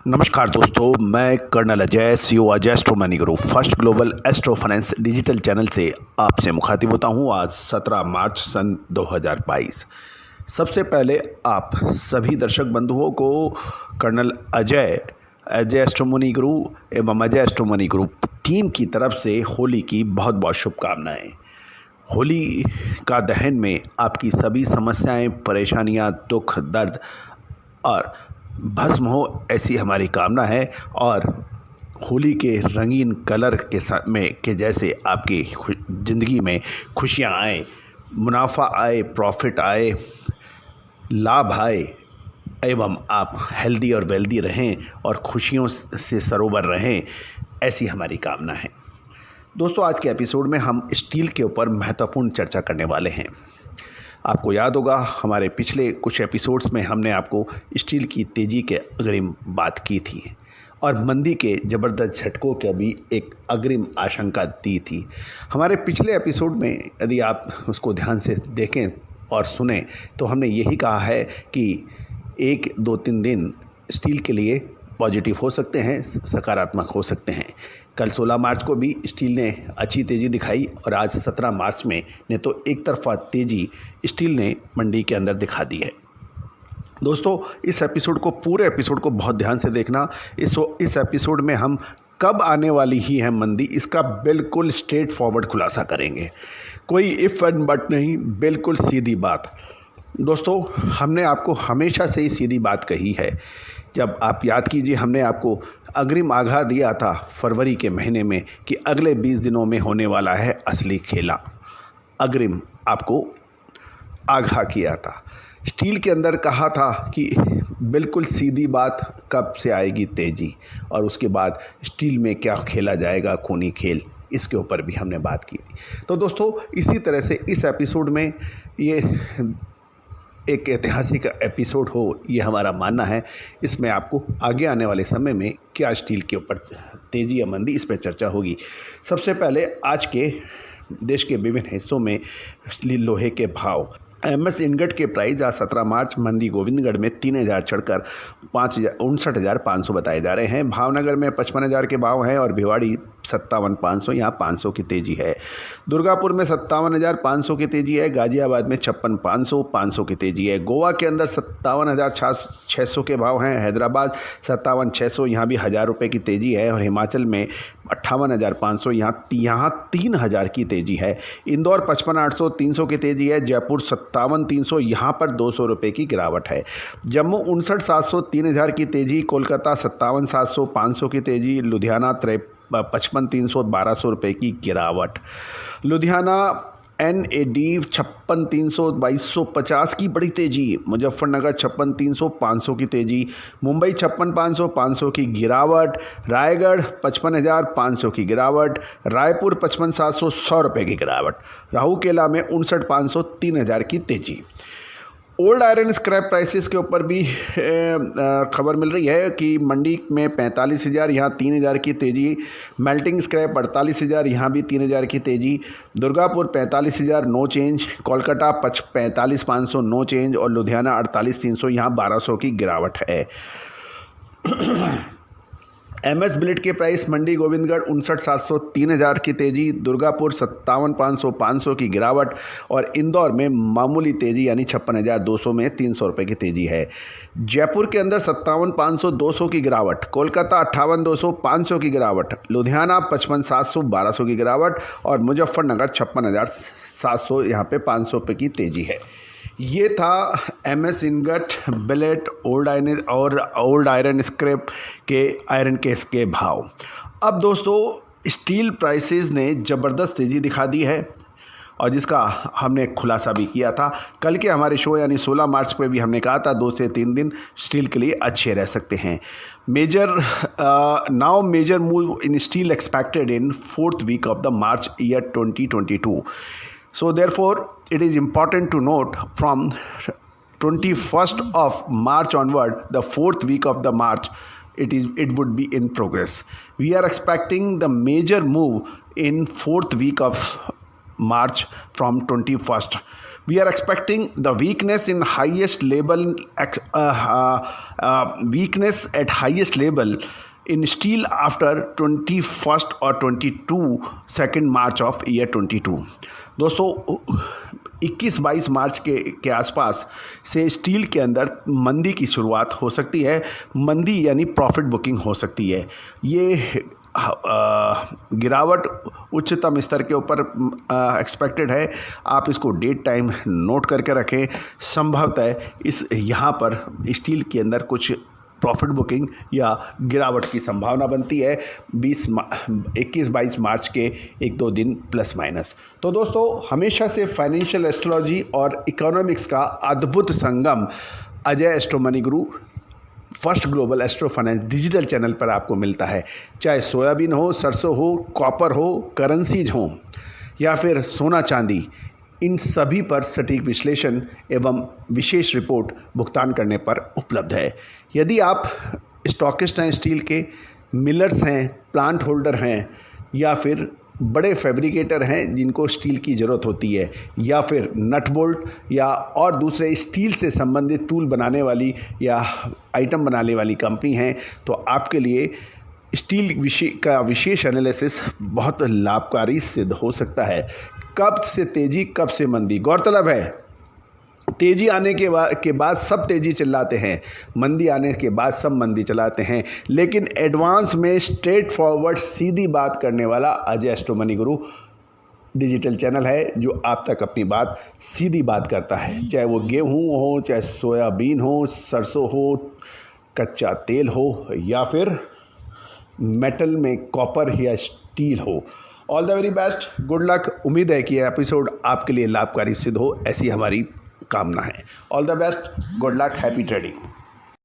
नमस्कार दोस्तों, मैं colonel Ajay CEO Ajay astro money guru first global astro finance digital channel से आपसे मुखातिब होता हूं। आज 17 मार्च सन 2022। सबसे पहले आप सभी दर्शक बंधुओं को कर्नल अजय एस्ट्रो मनी गुरु एवं अजय एस्ट्रो मनी गुरु टीम की तरफ से होली की बहुत बहुत शुभकामनाएँ। होली का दहन में आपकी सभी समस्याएं, परेशानियां, दुख, दर्द और भस्म हो, ऐसी हमारी कामना है। और होली के रंगीन कलर के साथ में के जैसे आपकी ज़िंदगी में खुशियाँ आए, मुनाफा आए, प्रॉफिट आए, लाभ आए एवं आप हेल्दी और वेल्दी रहें और खुशियों से सरोवर रहें, ऐसी हमारी कामना है। दोस्तों, आज के एपिसोड में हम स्टील के ऊपर महत्वपूर्ण चर्चा करने वाले हैं। आपको याद होगा, हमारे पिछले कुछ एपिसोड्स में हमने आपको स्टील की तेज़ी के अग्रिम बात की थी और मंदी के ज़बरदस्त झटकों की भी एक अग्रिम आशंका दी थी। हमारे पिछले एपिसोड में यदि आप उसको ध्यान से देखें और सुने तो हमने यही कहा है कि 1, 2, 3 दिन स्टील के लिए पॉजिटिव हो सकते हैं, सकारात्मक हो सकते हैं। कल 16 मार्च को भी स्टील ने अच्छी तेज़ी दिखाई और आज 17 मार्च में ने तो एक तरफा तेज़ी स्टील ने मंडी के अंदर दिखा दी है। दोस्तों, इस एपिसोड को, पूरे एपिसोड को बहुत ध्यान से देखना। इस एपिसोड में हम कब आने वाली ही है मंदी, इसका बिल्कुल स्ट्रेट फॉरवर्ड खुलासा करेंगे। कोई इफ़ एंड बट नहीं, बिल्कुल सीधी बात। दोस्तों, हमने आपको हमेशा से ही सीधी बात कही है। जब आप याद कीजिए, हमने आपको अग्रिम आगाह दिया था फरवरी के महीने में कि अगले 20 दिनों में होने वाला है असली खेला। अग्रिम आपको आगाह किया था। स्टील के अंदर कहा था कि बिल्कुल सीधी बात, कब से आएगी तेज़ी और उसके बाद स्टील में क्या खेला जाएगा, खूनी खेल, इसके ऊपर भी हमने बात की थी। तो दोस्तों, इसी तरह से इस एपिसोड में ये एक ऐतिहासिक एपिसोड हो, ये हमारा मानना है। इसमें आपको आगे आने वाले समय में क्या स्टील के ऊपर तेज़ी या मंदी, इस पर चर्चा होगी। सबसे पहले आज के देश के विभिन्न हिस्सों में लोहे के भाव। MS इनगट के प्राइस आज 17 मार्च मंडी गोविंदगढ़ में 3000 चढ़कर 59,500 बताए जा रहे हैं। भावनगर में 55,000 के भाव हैं और भिवाड़ी 57,500, यहाँ 500 की तेज़ी है। दुर्गापुर में 57,500 की तेज़ी है। गाजियाबाद में 56,500, 500 की तेज़ी है। गोवा के अंदर 57,600 के भाव हैं। हैदराबाद 57,600, यहाँ भी 1,000 रुपये की तेज़ी है। और हिमाचल में 58,500, यहाँ 3,000 की तेज़ी है। इंदौर 55,800, 300 की तेज़ी है। जयपुर 57,300, यहाँ पर 200 रुपये की गिरावट है। जम्मू 59,700, 3,000 की तेज़ी। कोलकाता 57,700, 500 की तेज़ी। लुधियाना 55,300, 1,200 रुपये की गिरावट। लुधियाना NAD 56,300, 2,250 की बड़ी तेज़ी। मुजफ्फरनगर 56,300, 500 की तेज़ी। मुंबई 56,500, 500 की गिरावट। रायगढ़ 55,500 की गिरावट। रायपुर 55,700, 100 रुपये की गिरावट। राउरकेला में 59,500, 3,000 की तेज़ी। ओल्ड आयरन स्क्रैप प्राइसेस के ऊपर भी खबर मिल रही है कि मंडी में 45,000, यहाँ 3,000 की तेज़ी। मेल्टिंग स्क्रैप 48,000, यहाँ भी 3,000 की तेज़ी। Durgapur 45,000, no change. Kolkata 45,500, no change. और लुधियाना 48,300, यहाँ 1,200 की गिरावट है। MS बिलेट के प्राइस मंडी गोविंदगढ़ 59,700, 3,000 की तेज़ी। दुर्गापुर 57,500, 500 की गिरावट। और इंदौर में मामूली तेज़ी यानी 56,200 में 300 रुपये की तेज़ी है। जयपुर के अंदर 57,500, 200 की गिरावट। कोलकाता 58,200, 500 की गिरावट। लुधियाना 55,700, 1,200 की गिरावट। और मुजफ्फरनगर 56,700, यहाँ पे 500 रुपये की तेज़ी है। ये था MS ingot, billet, old iron scrap के आयरन केस के भाव। अब दोस्तों, स्टील प्राइसेस ने ज़बरदस्त तेज़ी दिखा दी है और जिसका हमने खुलासा भी किया था कल के हमारे शो यानी 16 मार्च पे भी हमने कहा था 2 से 3 दिन स्टील के लिए अच्छे रह सकते हैं। Now major move in steel expected in 4th week of the March year 2022. So therefore, it is important to note from 21st of March onward, the 4th week of the March, it would be in progress. We are expecting the major move in 4th week of March from 21st. We are expecting the weakness in highest level weakness at highest level in steel after 21st or 2nd March of year 22। दोस्तों 21-22 मार्च के आसपास से steel के अंदर मंदी की शुरुआत हो सकती है। मंदी यानी प्रॉफिट बुकिंग हो सकती है। ये गिरावट उच्चतम स्तर के ऊपर एक्सपेक्टेड है। आप इसको डेट टाइम नोट करके रखें। संभवतः यहाँ पर स्टील के अंदर कुछ प्रॉफिट बुकिंग या गिरावट की संभावना बनती है 21-22 मार्च के 1-2 दिन प्लस माइनस। तो दोस्तों, हमेशा से फाइनेंशियल एस्ट्रोलॉजी और इकोनॉमिक्स का अद्भुत संगम Ajay astro money guru first global astro finance digital channel पर आपको मिलता है। चाहे सोयाबीन हो, सरसों हो, कॉपर हो, करेंसीज हो या फिर सोना चांदी, इन सभी पर सटीक विश्लेषण एवं विशेष रिपोर्ट भुगतान करने पर उपलब्ध है। यदि आप स्टॉकिस्ट हैं, स्टील के मिलर्स हैं, प्लांट होल्डर हैं या फिर बड़े फैब्रिकेटर हैं जिनको स्टील की ज़रूरत होती है, या फिर नट बोल्ट या और दूसरे स्टील से संबंधित टूल बनाने वाली या आइटम बनाने वाली कंपनी हैं, तो आपके लिए स्टील का विशेष एनालिसिस बहुत लाभकारी सिद्ध हो सकता है। कब से तेज़ी, कब से मंदी। गौरतलब है तेज़ी आने के बाद सब तेज़ी चिल्लाते हैं, मंदी आने के बाद सब मंदी चलाते हैं, लेकिन एडवांस में स्ट्रेट फॉरवर्ड सीधी बात करने वाला अजय एस्ट्रो मनी गुरु डिजिटल चैनल है जो आप तक अपनी बात सीधी बात करता है। चाहे वो गेहूँ हो, चाहे सोयाबीन हो, सरसों हो, कच्चा तेल हो या फिर मेटल में कॉपर या स्टील हो। All the very best, good luck. उम्मीद है कि यह एपिसोड आपके लिए लाभकारी सिद्ध हो, ऐसी हमारी कामना है। All the best, good luck, happy trading.